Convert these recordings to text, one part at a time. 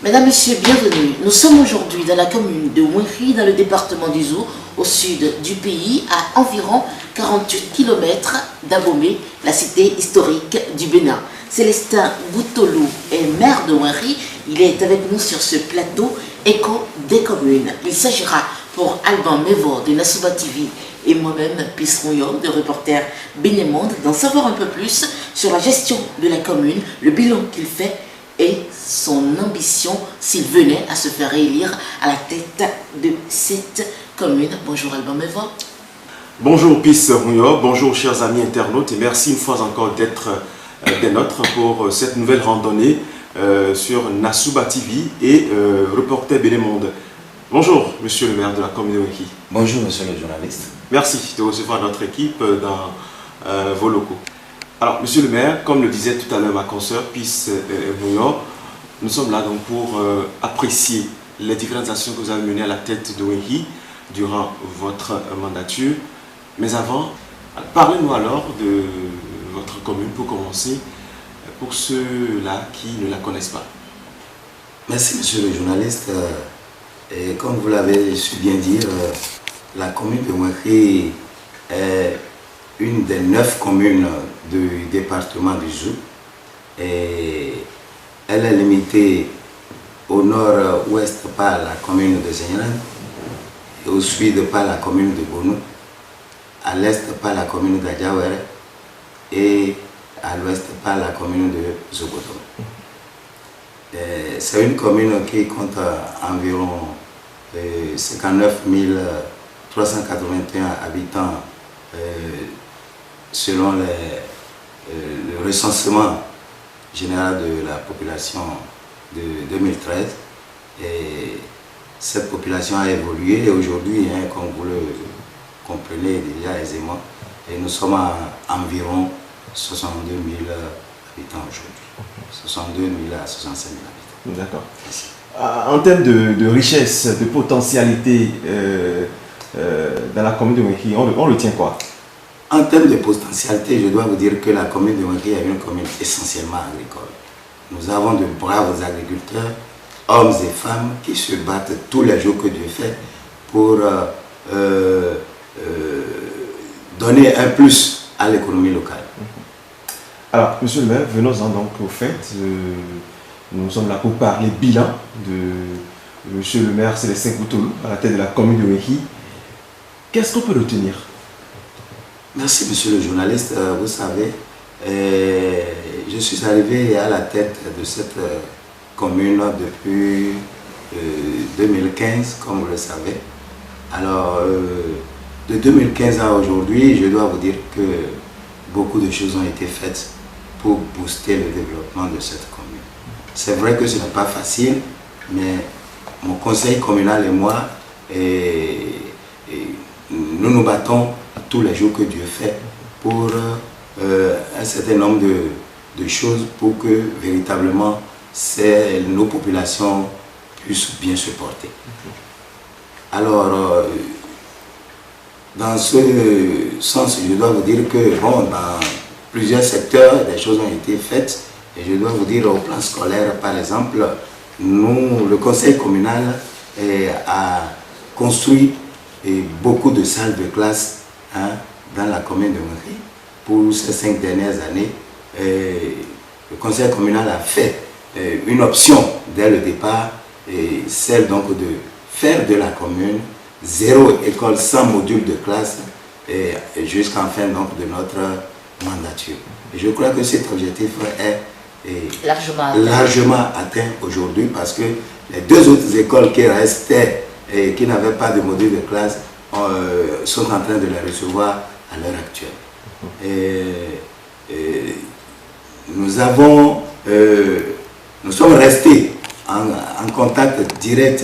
Mesdames, Messieurs, bienvenue. Nous sommes aujourd'hui dans la commune de Ouinri, dans le département du Zou, au sud du pays, à environ 48 km d'Abomey, la cité historique du Bénin. Célestin Boutolou est maire de Ouinri. Il est avec nous sur ce plateau Écho des communes. Il s'agira pour Alban Mevo de Nasouba TV et moi-même, Pisrouillon, de reporter Bénémonde, d'en savoir un peu plus sur la gestion de la commune, le bilan qu'il fait et son ambition s'il venait à se faire réélire à la tête de cette commune. Bonjour Alban Mevo. Bonjour Pisrouillon, bonjour chers amis internautes et merci une fois encore d'être des nôtres pour cette nouvelle randonnée sur Nasouba TV et reporter Bénémonde. Bonjour monsieur le maire de la commune de Ouinri. Bonjour monsieur le journaliste. Merci de recevoir notre équipe dans vos locaux. Alors, monsieur le maire, comme le disait tout à l'heure ma consoeur, Pis Bouillon, nous sommes là donc pour apprécier les différentes actions que vous avez menées à la tête de Ouinri durant votre mandature. Mais avant, parlez-nous alors de votre commune pour commencer, pour ceux-là qui ne la connaissent pas. Merci monsieur le journaliste. Et comme vous l'avez su bien dire, la commune de Ouinri est une des 9 communes du département du Zou. Et elle est limitée au nord-ouest par la commune de Zényan, au sud par la commune de Bonou, à l'est par la commune d'Adjawere et à l'ouest par la commune de Zogoto. C'est une commune qui compte environ 59 381 habitants selon le recensement général de la population de 2013. Et cette population a évolué et aujourd'hui, comme vous le comprenez déjà aisément, et nous sommes à environ 62 000 habitants aujourd'hui. 62 000 à 65 000 habitants. D'accord. En termes de richesse, de potentialité dans la commune de Ouinri, on retient quoi? En termes de potentialité, je dois vous dire que la commune de Ouinri est une commune essentiellement agricole. Nous avons de braves agriculteurs, hommes et femmes, qui se battent tous les jours que Dieu fait pour donner un plus à l'économie locale. Alors, monsieur le maire, venons-en donc au fait. Nous sommes là pour parler bilan de monsieur le maire Célestin Boutolou à la tête de la commune de Ouinri. Qu'est-ce qu'on peut retenir? Merci monsieur le journaliste. Vous savez, je suis arrivé à la tête de cette commune depuis 2015, comme vous le savez. Alors, de 2015 à aujourd'hui, je dois vous dire que beaucoup de choses ont été faites pour booster le développement de cette commune. C'est vrai que ce n'est pas facile, mais mon conseil communal et moi, nous nous battons tous les jours que Dieu fait pour un certain nombre de choses pour que véritablement nos populations puissent bien se porter. Alors, dans ce sens, je dois vous dire que bon, dans plusieurs secteurs, des choses ont été faites. Et je dois vous dire, au plan scolaire, par exemple, nous, le conseil communal a construit beaucoup de salles de classe dans la commune de Ouinri. Pour ces 5 dernières années, le conseil communal a fait une option dès le départ, celle donc de faire de la commune 0 école sans module de classe jusqu'en fin donc de notre mandature. Et je crois que cet objectif est largement atteint aujourd'hui parce que les 2 autres écoles qui restaient et qui n'avaient pas de module de classe sont en train de les recevoir à l'heure actuelle. Nous sommes restés en contact direct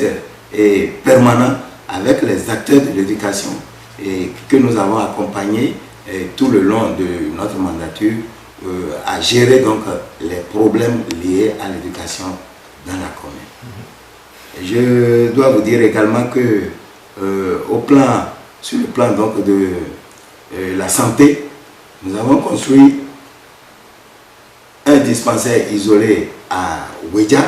et permanent avec les acteurs de l'éducation que nous avons accompagnés tout le long de notre mandature à gérer donc les problèmes liés à l'éducation dans la commune. Je dois vous dire également que sur le plan donc de la santé, nous avons construit un dispensaire isolé à Ouédia,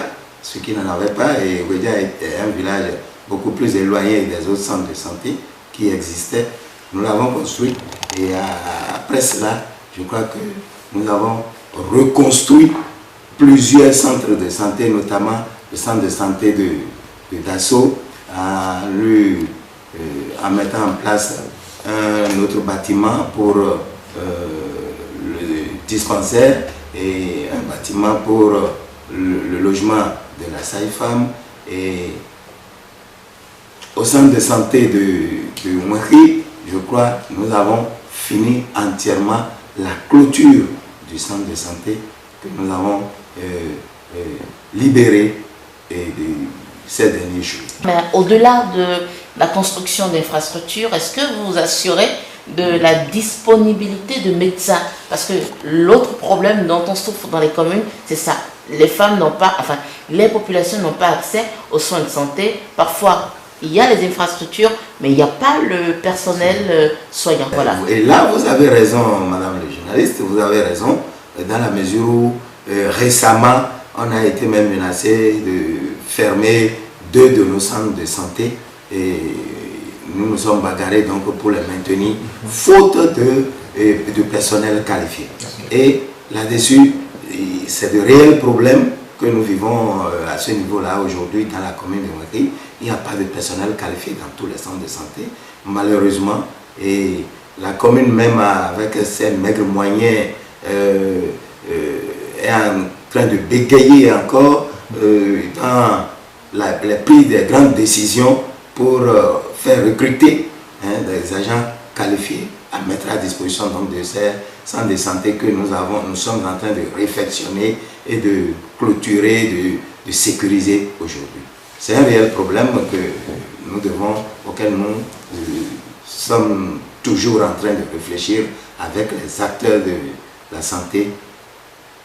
ce qui n'en avait pas. Et Ouédia est un village beaucoup plus éloigné des autres centres de santé qui existaient. Nous l'avons construit et après cela, je crois que nous avons reconstruit plusieurs centres de santé, notamment le centre de santé de Dasso, en mettant en place un autre bâtiment pour le dispensaire et un bâtiment pour le logement de la sage-femme. Et au centre de santé de Mouéry, je crois, nous avons fini entièrement la clôture du centre de santé que nous avons libéré ces derniers jours. Mais au-delà de la construction d'infrastructures, est-ce que vous vous assurez de la disponibilité de médecins? Parce que l'autre problème dont on souffre dans les communes, c'est ça. Les femmes n'ont pas, enfin, les populations n'ont pas accès aux soins de santé. Parfois, il y a les infrastructures, mais il n'y a pas le personnel soignant. Voilà. Et là, vous avez raison, madame la journaliste, vous avez raison, dans la mesure où récemment, on a été même menacé de fermer 2 de nos centres de santé et nous nous sommes bagarrés donc pour les maintenir, faute de personnel qualifié. Et là-dessus, c'est de réels problèmes que nous vivons à ce niveau-là aujourd'hui dans la commune de Mouéry. Il n'y a pas de personnel qualifié dans tous les centres de santé, malheureusement. Et la commune même avec ses maigres moyens est en train de bégayer encore dans les prise des grandes décisions pour faire recruter des agents qualifiés à mettre à disposition donc, de ces centres de santé que nous sommes en train de réfectionner et de clôturer, de sécuriser aujourd'hui. C'est un réel problème auquel nous sommes toujours en train de réfléchir avec les acteurs de la santé,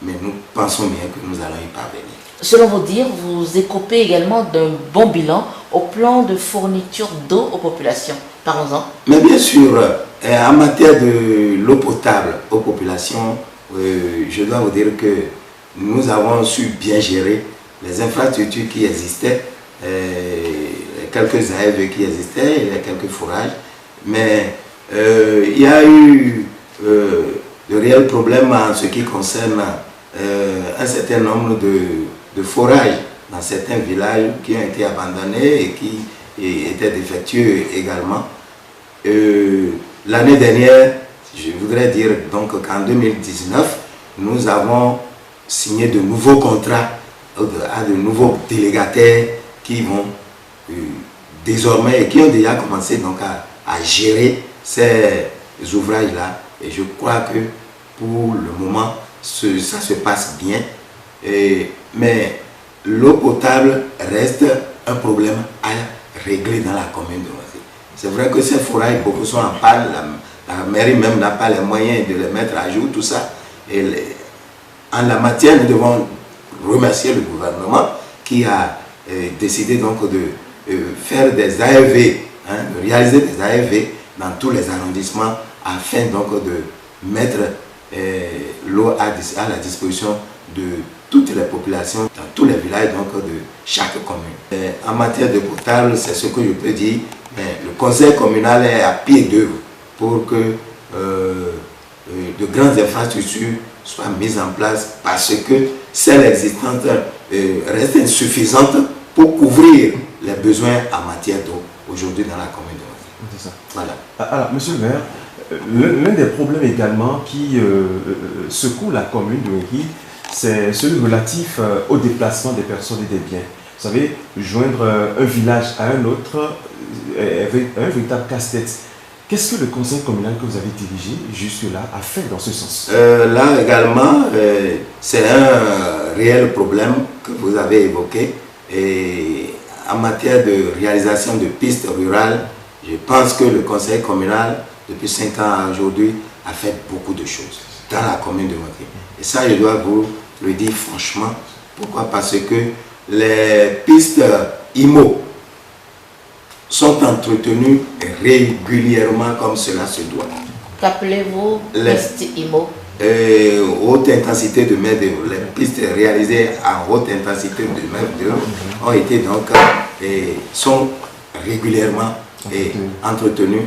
mais nous pensons bien que nous allons y parvenir. Selon vos dires, vous écopez également d'un bon bilan au plan de fourniture d'eau aux populations. Parlons-en. Mais bien sûr, en matière de l'eau potable aux populations, je dois vous dire que nous avons su bien gérer les infrastructures qui existaient, quelques AEV qui existaient, et quelques forages, mais il y a eu de réels problèmes en ce qui concerne un certain nombre de forages dans certains villages qui ont été abandonnés et qui étaient défectueux également. L'année dernière, je voudrais dire donc qu'en 2019, nous avons signé de nouveaux contrats à de nouveaux délégataires qui vont désormais et qui ont déjà commencé donc à gérer ces ouvrages-là. Et je crois que pour le moment, ça se passe bien. Mais l'eau potable reste un problème à régler dans la commune de Mouéry. C'est vrai que ces forages, beaucoup sont en panne, la mairie même n'a pas les moyens de les mettre à jour, tout ça. Et en la matière, nous devons remercier le gouvernement qui a décidé donc de faire des AEV, de réaliser des AEV dans tous les arrondissements afin donc de mettre l'eau à la disposition de toutes les populations, dans tous les villages donc, de chaque commune. En matière de potable, c'est ce que je peux dire, mais le conseil communal est à pied d'œuvre pour que de grandes infrastructures soient mises en place parce que celles existantes restent insuffisantes pour couvrir les besoins en matière d'eau aujourd'hui dans la commune de Mouéry. C'est ça. Voilà. Alors, monsieur le maire, l'un des problèmes également qui secoue la commune de Mouéry, c'est celui relatif au déplacement des personnes et des biens. Vous savez, joindre un village à un autre avec un véritable casse-tête. Qu'est-ce que le conseil communal que vous avez dirigé jusque-là a fait dans ce sens? Là également, c'est un réel problème que vous avez évoqué. Et en matière de réalisation de pistes rurales, je pense que le conseil communal, depuis 5 ans aujourd'hui, a fait beaucoup de choses dans la commune de Mouéry. Et ça, je dois vous le dire franchement. Pourquoi? Parce que les pistes IMO sont entretenues régulièrement comme cela se doit. Qu'appelez-vous piste IMO? haute intensité de main d'œuvre. Les pistes réalisées en haute intensité de main d'œuvre ont été donc sont régulièrement entretenues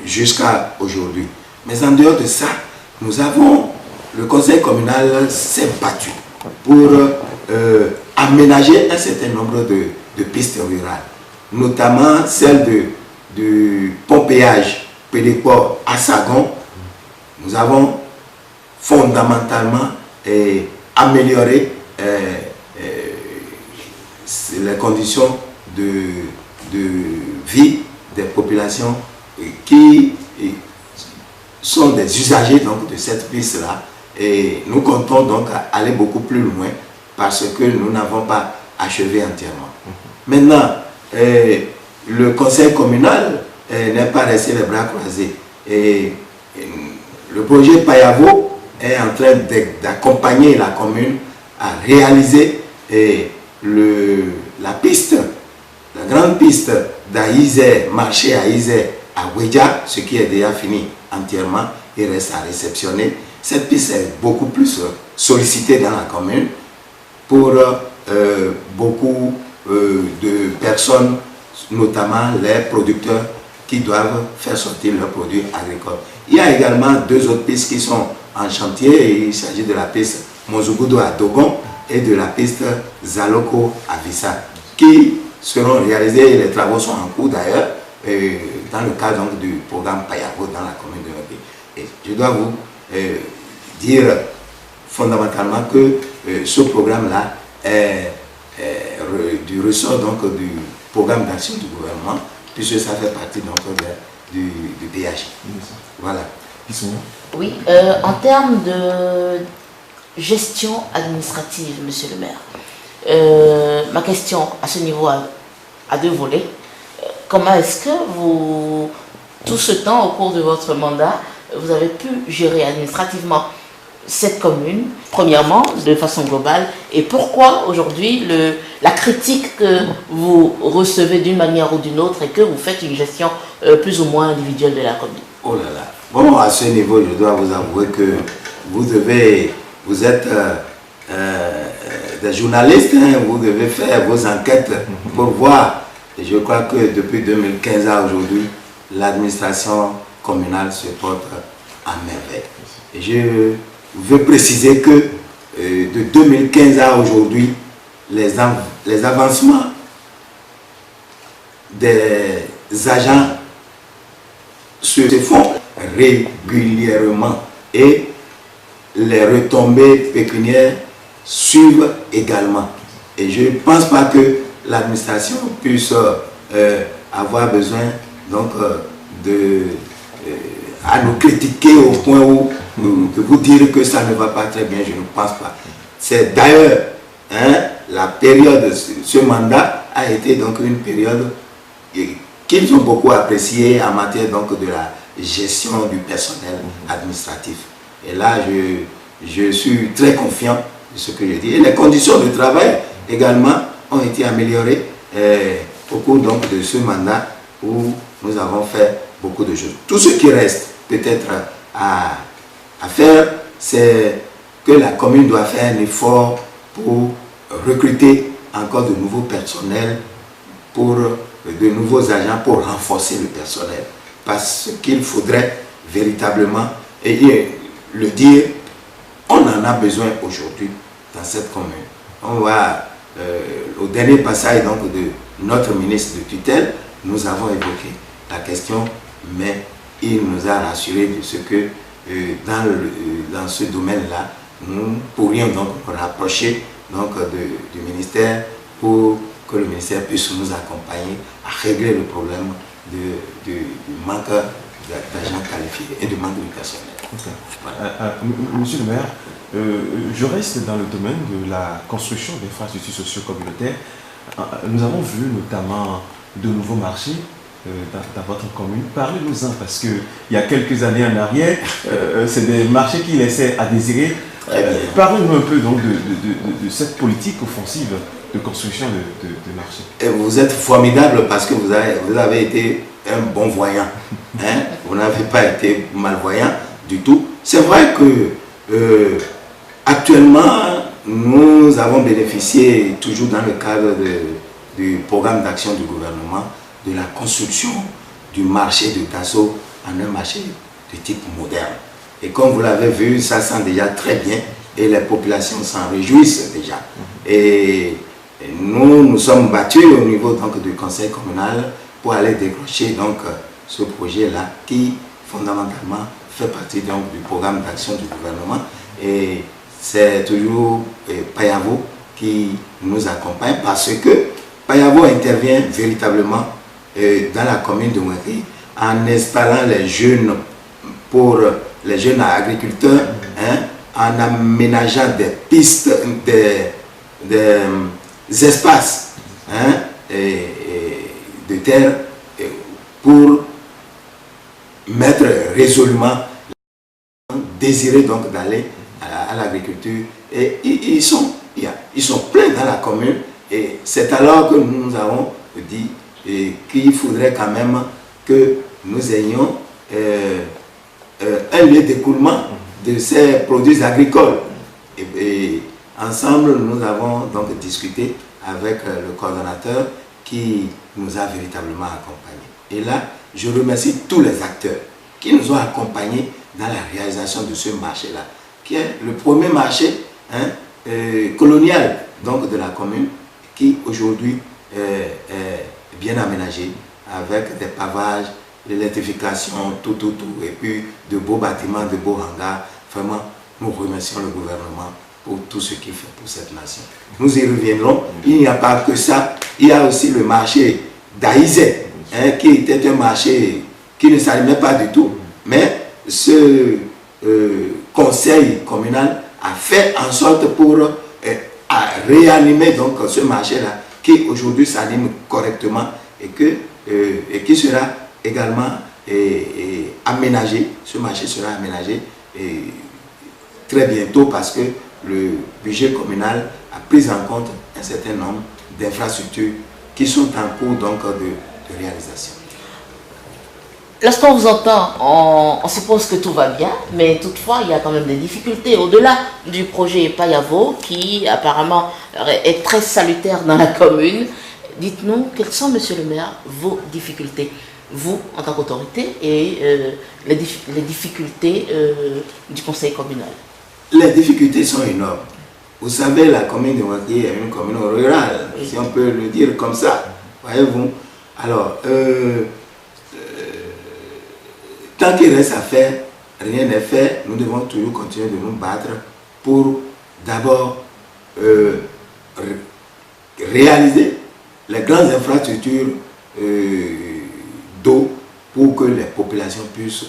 jusqu'à aujourd'hui. Mais en dehors de ça, le conseil communal s'est battu pour aménager un certain nombre de pistes rurales, notamment celle du pont-péage Pédéport à Sagon. Nous avons fondamentalement amélioré les conditions de vie des populations qui sont des usagers donc, de cette piste-là. Et nous comptons donc aller beaucoup plus loin parce que nous n'avons pas achevé entièrement. Maintenant, le conseil communal n'est pas resté les bras croisés. Le projet Payavo est en train d'accompagner la commune à réaliser la piste, la grande piste d'Aïzé, marché Aïzé à Ouédia, ce qui est déjà fini entièrement, il reste à réceptionner. Cette piste est beaucoup plus sollicitée dans la commune pour beaucoup de personnes, notamment les producteurs qui doivent faire sortir leurs produits agricoles. Il y a également deux autres pistes qui sont en chantier. Il s'agit de la piste Mozougoudo à Dogon et de la piste Zaloko à Vissa, qui seront réalisées. Les travaux sont en cours d'ailleurs, dans le cadre donc, du programme Payavo dans la commune de Nobi. Et je dois vous dire fondamentalement que ce programme-là est du ressort donc, du programme d'action du gouvernement, puisque ça fait partie donc, du PH. Voilà. Oui, en termes de gestion administrative, monsieur le maire, ma question à ce niveau a deux volets. Comment est-ce que tout ce temps, au cours de votre mandat, vous avez pu gérer administrativement cette commune, premièrement, de façon globale, et pourquoi aujourd'hui la critique que vous recevez d'une manière ou d'une autre et que vous faites une gestion plus ou moins individuelle de la commune? Oh là là. Bon, à ce niveau, je dois vous avouer que vous êtes des journalistes, hein, vous devez faire vos enquêtes pour voir. Et je crois que depuis 2015 à aujourd'hui, l'administration communale se porte à merveille. Et je veux préciser que de 2015 à aujourd'hui, les avancements des agents se font régulièrement et les retombées pécuniaires suivent également. Et je ne pense pas que l'administration puisse avoir besoin donc, à nous critiquer au point où de vous dire que ça ne va pas très bien, je ne pense pas. C'est d'ailleurs, la période, ce mandat a été donc une période qu'ils ont beaucoup appréciée en matière donc de la gestion du personnel administratif. Et là, je suis très confiant de ce que je dis. Et les conditions de travail également ont été améliorées au cours donc de ce mandat où nous avons fait beaucoup de choses. Tout ce qui reste peut-être à faire, c'est que la commune doit faire un effort pour recruter encore de nouveaux personnels, pour de nouveaux agents pour renforcer le personnel. Parce qu'il faudrait véritablement, et le dire, on en a besoin aujourd'hui dans cette commune. On va, au dernier passage donc, de notre ministre de tutelle, nous avons évoqué la question, mais il nous a rassuré de ce que dans ce domaine-là, nous pourrions donc nous rapprocher donc, du ministère pour que le ministère puisse nous accompagner à régler le problème du manque d'agents qualifiés et du manque de personnel. Okay. Voilà. Monsieur le maire, je reste dans le domaine de la construction d'infrastructures socio-communautaires. Nous avons vu notamment de nouveaux marchés dans votre commune. Parlez-nous-en, parce qu'il y a quelques années en arrière, c'est des marchés qui laissaient à désirer. Parlez-nous un peu donc de cette politique offensive de construction de marchés. Et vous êtes formidable parce que vous avez été un bon voyant. Hein? Vous n'avez pas été malvoyant. du tout. C'est vrai que actuellement, nous avons bénéficié, toujours dans le cadre du programme d'action du gouvernement, de la construction du marché de Tasso en un marché de type moderne. Et comme vous l'avez vu, ça sent déjà très bien et les populations s'en réjouissent déjà. Et nous sommes battus au niveau donc, du conseil communal pour aller décrocher donc, ce projet-là qui fondamentalement fait partie donc, du programme d'action du gouvernement. Et c'est toujours Payavo qui nous accompagne parce que Payavo intervient véritablement dans la commune de Mouéry en installant les jeunes pour les jeunes agriculteurs, hein, en aménageant des pistes, des espaces hein, de terre pour mettre résolument désirer donc d'aller à l'agriculture. Et ils sont pleins dans la commune et c'est alors que nous avons dit qu'il faudrait quand même que nous ayons un lieu d'écoulement de ces produits agricoles. Et ensemble, nous avons donc discuté avec le coordonnateur qui nous a véritablement accompagnés. Et là, je remercie tous les acteurs qui nous ont accompagnés dans la réalisation de ce marché-là, qui est le premier marché hein, colonial donc, de la commune, qui aujourd'hui est bien aménagé avec des pavages, l'électrification, tout, et puis de beaux bâtiments, de beaux hangars. Vraiment, nous remercions le gouvernement pour tout ce qu'il fait pour cette nation. Nous y reviendrons. Il n'y a pas que ça, il y a aussi le marché d'Aïzé, hein, qui était un marché qui ne s'allumait pas du tout, mais ce conseil communal a fait en sorte pour réanimer donc ce marché-là, qui aujourd'hui s'anime correctement et qui sera également aménagé. Ce marché sera aménagé très bientôt parce que le budget communal a pris en compte un certain nombre d'infrastructures qui sont en cours donc de réalisation. Lorsqu'on vous entend, on suppose que tout va bien, mais toutefois, il y a quand même des difficultés. Au-delà du projet Payavo, qui apparemment est très salutaire dans la commune, dites-nous, quelles sont, monsieur le maire, vos difficultés, vous, en tant qu'autorité, et les difficultés du conseil communal? Les difficultés sont énormes. Vous savez, la commune de Mouéry est une commune rurale, si on peut le dire comme ça. Voyez-vous? Alors, tant qu'il reste à faire, rien n'est fait. Nous devons toujours continuer de nous battre pour d'abord réaliser les grandes infrastructures d'eau pour que les populations puissent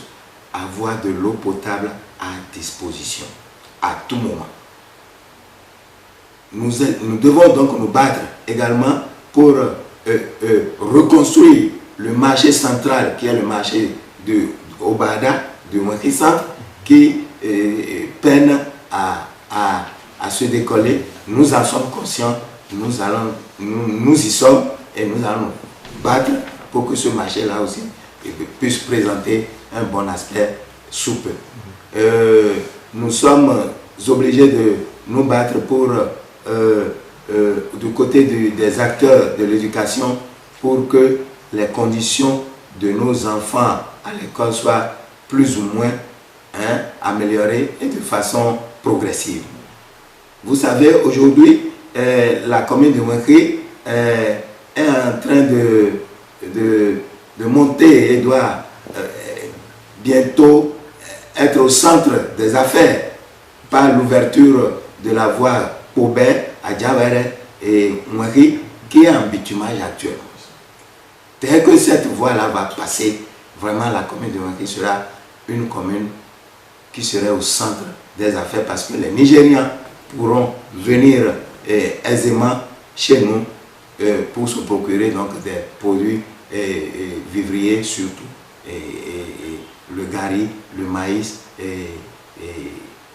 avoir de l'eau potable à disposition à tout moment. Nous devons donc nous battre également pour reconstruire le marché central qui est le marché de Obada, de Mouéry Centre, qui peine à se décoller. Nous en sommes conscients, nous y sommes et nous allons nous battre pour que ce marché-là aussi puisse présenter un bon aspect sous peu. Nous sommes obligés de nous battre pour, du côté des acteurs de l'éducation, pour que les conditions de nos enfants à l'école soient plus ou moins améliorées et de façon progressive. Vous savez, aujourd'hui, la commune de Mouéry est en train de monter et doit bientôt être au centre des affaires par l'ouverture de la voie Aubert à Diawéré et Mouéry qui est en bitumage actuellement. Dès que cette voie-là va passer, vraiment la commune de Mouéry sera une commune qui serait au centre des affaires parce que les Nigérians pourront venir aisément chez nous pour se procurer donc des produits vivriers surtout, le gari, le maïs,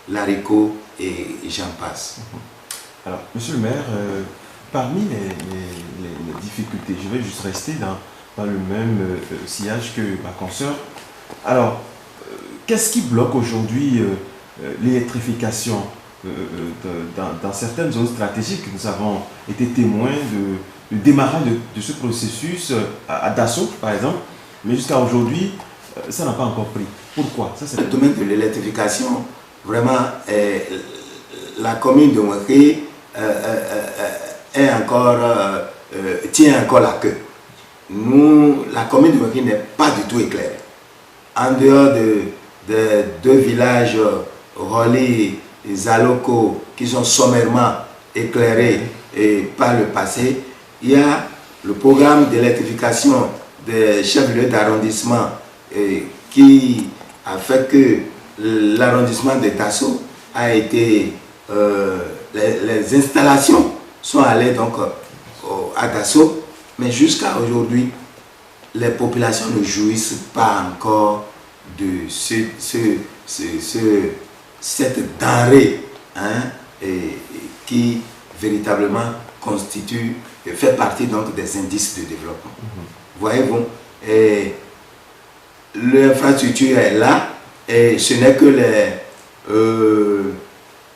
l'haricot et j'en passe. Alors, monsieur le maire, parmi les difficultés, je vais juste rester dans le même sillage que ma consoeur. Alors, qu'est-ce qui bloque aujourd'hui l'électrification dans certaines zones stratégiques? Nous avons été témoins du démarrage de ce processus à Dasso, par exemple, mais jusqu'à aujourd'hui, ça n'a pas encore pris. Pourquoi? Le domaine de l'électrification, vraiment, la commune de Mouaké tient encore la queue. Nous, la commune de Mouaké n'est pas du tout éclairée. En dehors de deux villages, Roli et Zaloko, qui sont sommairement éclairés par le passé, il y a le programme d'électrification des chefs-lieux d'arrondissement qui a fait que l'arrondissement de Dasso a été... les installations sont allées donc à Dasso, mais jusqu'à aujourd'hui, les populations ne jouissent pas encore de cette denrée qui véritablement constitue, fait partie donc des indices de développement. Voyez-vous, l'infrastructure est là et ce n'est que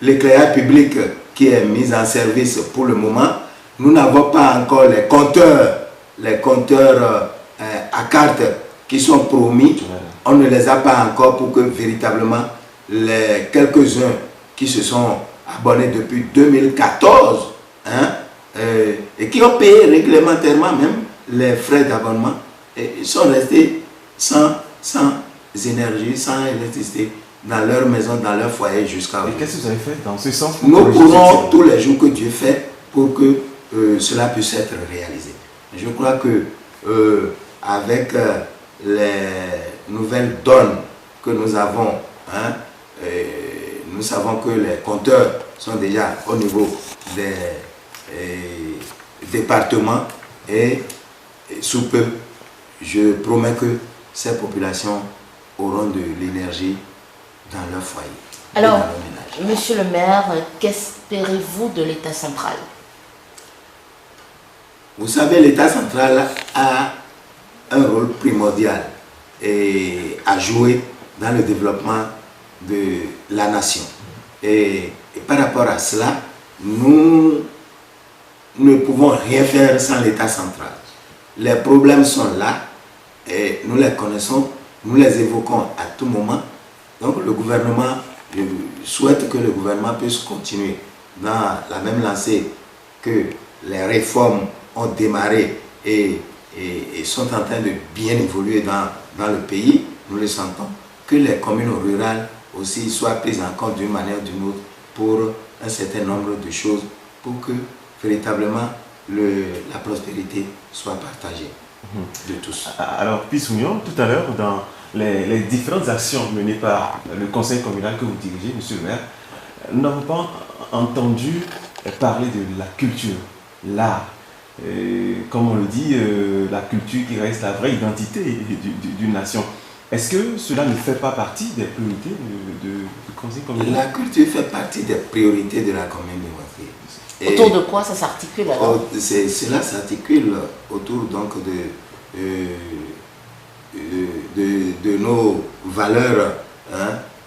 l'éclairage public qui est mis en service pour le moment. Nous n'avons pas encore les compteurs à carte qui sont promis. On ne les a pas encore pour que véritablement les quelques-uns qui se sont abonnés depuis 2014 et qui ont payé réglementairement même les frais d'abonnement, ils sont restés sans énergie, sans électricité dans leur maison, dans leur foyer jusqu'à aujourd'hui. Qu'est-ce que vous avez fait dans ce sens? Nous courons tous les jours que Dieu fait pour que cela puisse être réalisé. Je crois que avec les nouvelles donnes que nous avons, nous savons que les compteurs sont déjà au niveau des départements et sous peu, je promets que ces populations auront de l'énergie dans leur foyer. Alors, monsieur le maire, qu'espérez-vous de l'État central? Vous savez, l'État central a un rôle primordial à jouer dans le développement de la nation. Et par rapport à cela, nous ne pouvons rien faire sans l'État central. Les problèmes sont là et nous les connaissons, nous les évoquons à tout moment. Donc le gouvernement, je souhaite que le gouvernement puisse continuer dans la même lancée que les réformes ont démarré et sont en train de bien évoluer dans le pays. Nous le sentons. Que les communes rurales aussi soient prises en compte d'une manière ou d'une autre pour un certain nombre de choses pour que véritablement la prospérité soit partagée de tous. Alors, Pissounion, tout à l'heure, dans les différentes actions menées par le conseil communal que vous dirigez, monsieur le maire, nous n'avons pas entendu parler de la culture, l'art. Comme on le dit, la culture qui reste la vraie identité d'une nation. Est-ce que cela ne fait pas partie des priorités du conseil communal? La culture fait partie des priorités de la commune de Mouaké. Autour de quoi ça s'articule alors? Cela s'articule autour donc de nos valeurs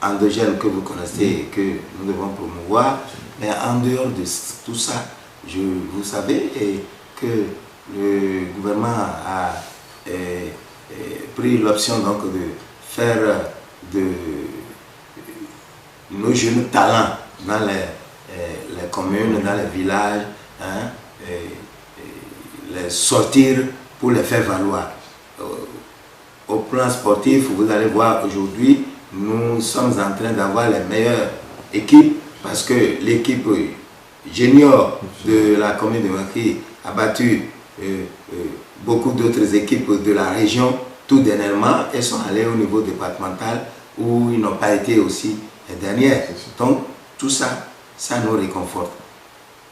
endogènes que vous connaissez et que nous devons promouvoir. Mais en dehors de tout ça, vous savez que le gouvernement a pris l'option donc de faire de nos jeunes talents dans les communes, dans les villages, les sortir pour les faire valoir. Au plan sportif, vous allez voir aujourd'hui, nous sommes en train d'avoir les meilleures équipes parce que l'équipe junior de la commune de Mouaké a battu beaucoup d'autres équipes de la région tout dernièrement et sont allées au niveau départemental où ils n'ont pas été aussi les dernières. Donc tout ça, ça nous réconforte.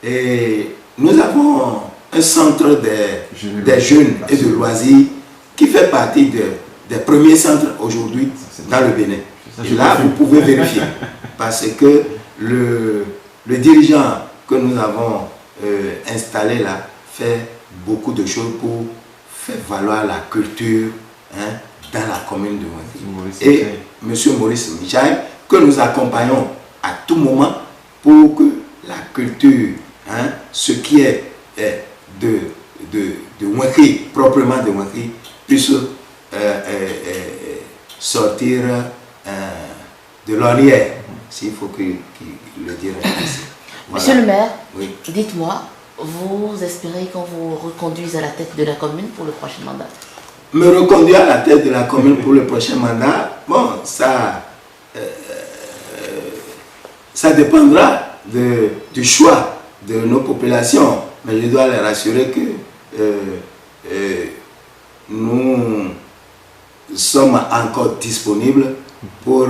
Et nous avons un centre des jeunes et de loisirs qui fait partie des premiers centres aujourd'hui dans le Bénin. Et là, vous pouvez vérifier parce que le dirigeant que nous avons installé là fait beaucoup de choses pour faire valoir la culture dans la commune de Wenri. Et Et M. Maurice Michael, que nous accompagnons à tout moment pour que la culture, hein, ce qui est de Wenri, proprement de Wenri, puisse sortir de l'ornière, s'il faut le dire ainsi. Voilà. Monsieur le maire, Oui. dites-moi, vous espérez qu'on vous reconduise à la tête de la commune pour le prochain mandat? Me reconduire à la tête de la commune pour le prochain mandat, bon, ça dépendra du choix de nos populations. Mais je dois les rassurer que nous sommes encore disponibles pour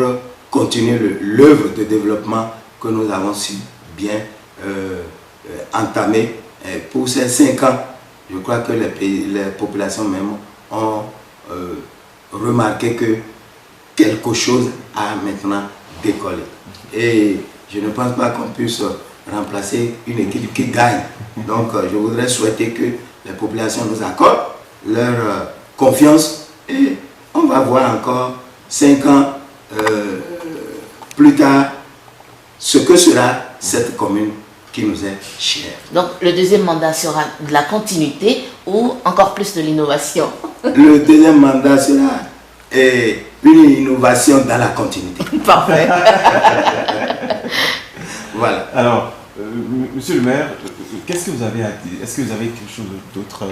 continuer l'œuvre de développement que nous avons si bien entamer. Pour ces 5 ans, je crois que les populations même ont remarqué que quelque chose a maintenant décollé. Et je ne pense pas qu'on puisse remplacer une équipe qui gagne. Donc je voudrais souhaiter que les populations nous accordent leur confiance et on va voir encore 5 ans plus tard ce que sera cette commune qui nous est chère. Donc le deuxième mandat sera de la continuité ou encore plus de l'innovation? Le deuxième mandat sera une innovation dans la continuité. Parfait. Voilà. alors, monsieur le maire, qu'est-ce que vous avez à dire? Est-ce que vous avez quelque chose d'autre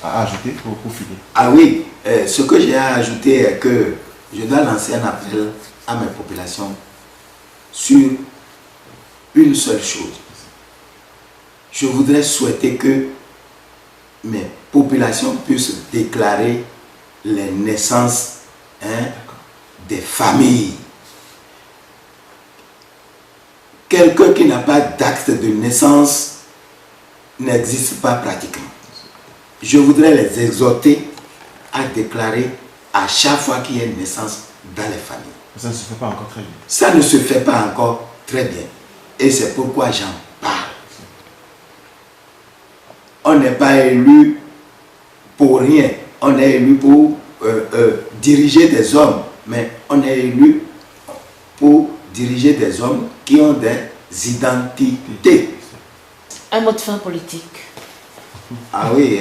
à ajouter pour finir? Ah oui, ce que j'ai à ajouter est que je dois lancer un appel à mes populations sur une seule chose. Je voudrais souhaiter que mes populations puissent déclarer les naissances, hein, des familles. Quelqu'un qui n'a pas d'acte de naissance n'existe pas pratiquement. Je voudrais les exhorter à déclarer à chaque fois qu'il y a une naissance dans les familles. Ça ne se fait pas encore très bien. Ça ne se fait pas encore très bien. Et c'est pourquoi j'en parle. On n'est pas élu pour rien. On est élu pour diriger des hommes. Mais on est élu pour diriger des hommes qui ont des identités. Un mot de fin politique. Ah oui,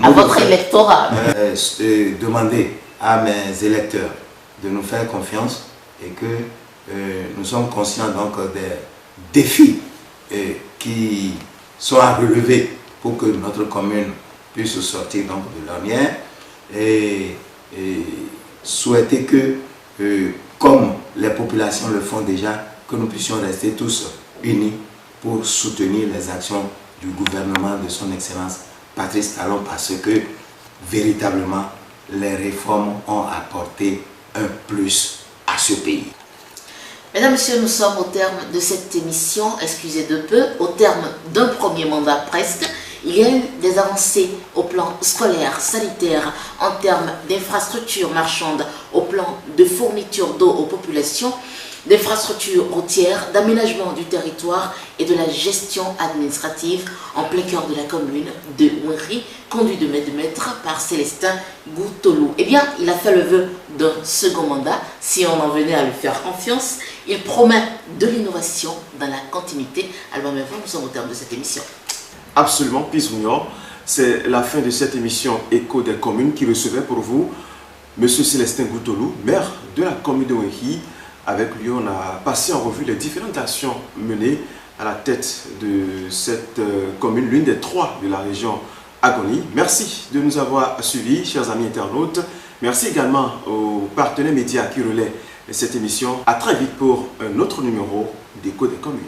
À votre électorat. demander à mes électeurs de nous faire confiance et que nous sommes conscients donc des défis qui sont à relever pour que notre commune puisse sortir donc de l'ornière et souhaiter que, comme les populations le font déjà, que nous puissions rester tous unis pour soutenir les actions du gouvernement de son Excellence Patrice Talon, parce que véritablement les réformes ont apporté un plus à ce pays. Mesdames, Messieurs, nous sommes au terme de cette émission, excusez de peu, au terme d'un premier mandat presque. Il y a eu des avancées au plan scolaire, sanitaire, en termes d'infrastructures marchandes, au plan de fourniture d'eau aux populations, d'infrastructures routières, d'aménagement du territoire et de la gestion administrative en plein cœur de la commune de Wenri, conduit de maître par Célestin Goutolou. Eh bien, il a fait le vœu d'un second mandat, si on en venait à lui faire confiance. Il promet de l'innovation dans la continuité. Alors, nous sommes au terme de cette émission. Absolument, Peace Junior. C'est la fin de cette émission Écho des communes qui recevait pour vous M. Célestin Goutolou, maire de la commune de Wenri. Avec lui, on a passé en revue les différentes actions menées à la tête de cette commune, l'une des 3 de la région Agoni. Merci de nous avoir suivis, chers amis internautes. Merci également aux partenaires médias qui relaient cette émission. À très vite pour un autre numéro d'Écho des communes.